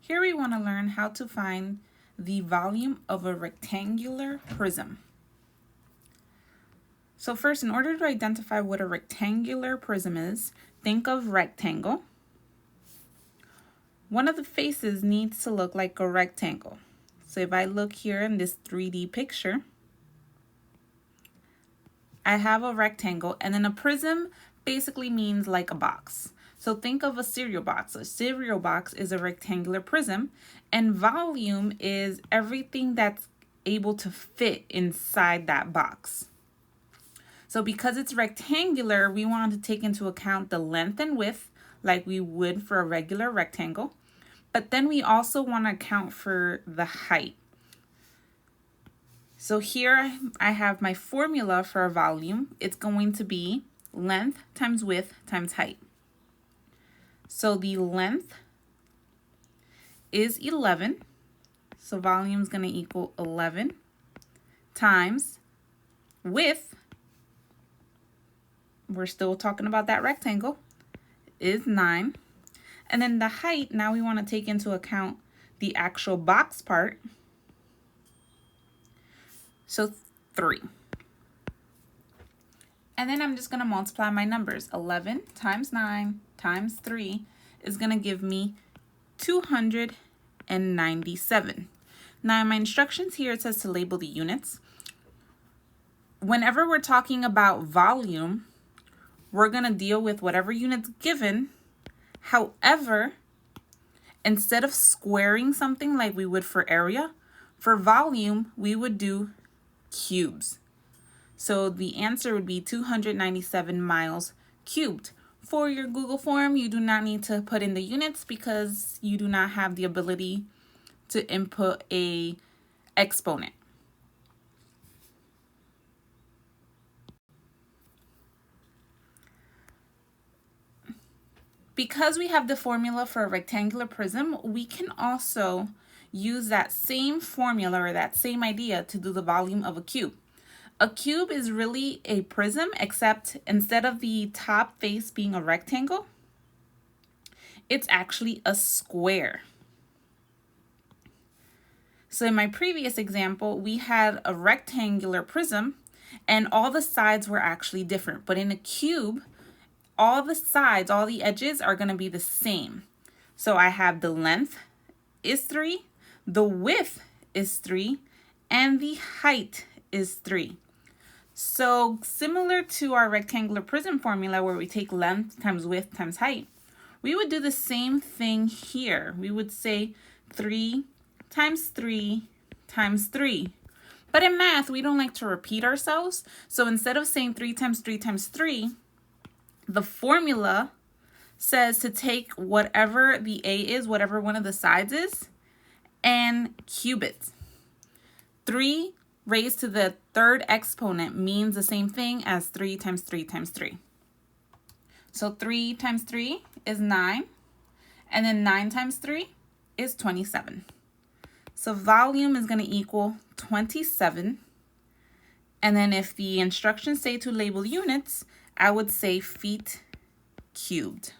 Here we want to learn how to find the volume of a rectangular prism. So first, in order to identify what a rectangular prism is, think of rectangle. One of the faces needs to look like a rectangle. So if I look here in this 3D picture, I have a rectangle, and then a prism basically means like a box. So think of a cereal box. A cereal box is a rectangular prism, and volume is everything that's able to fit inside that box. So because it's rectangular, we want to take into account the length and width like we would for a regular rectangle. But then we also want to account for the height. So here I have my formula for a volume. It's going to be length times width times height. So the length is 11. So volume is going to equal 11 times width. We're still talking about that rectangle, is 9. And then the height, now we want to take into account the actual box part. So 3. And then I'm just going to multiply my numbers. 11 times 9 times 3 is going to give me 297. Now in my instructions here, it says to label the units. Whenever we're talking about volume, we're going to deal with whatever unit's given. However, instead of squaring something like we would for area, for volume, we would do cubes. So the answer would be 297 miles cubed. For your Google form, you do not need to put in the units because you do not have the ability to input a exponent. Because we have the formula for a rectangular prism, we can also use that same formula or that same idea to do the volume of a cube. A cube is really a prism, except instead of the top face being a rectangle, it's actually a square. So in my previous example, we had a rectangular prism and all the sides were actually different. But in a cube, all the sides, all the edges are going to be the same. So I have the length is 3, the width is 3, and the height is 3. So similar to our rectangular prism formula where we take length times width times height, we would do the same thing here. We would say 3 times 3 times 3. But in math, we don't like to repeat ourselves. So instead of saying 3 times 3 times 3, the formula says to take whatever the A is, whatever one of the sides is, and cube it. 3 raised to the third exponent means the same thing as 3 times 3 times 3. So 3 times 3 is 9, and then 9 times 3 is 27. So volume is going to equal 27. And then if the instructions say to label units, I would say feet cubed.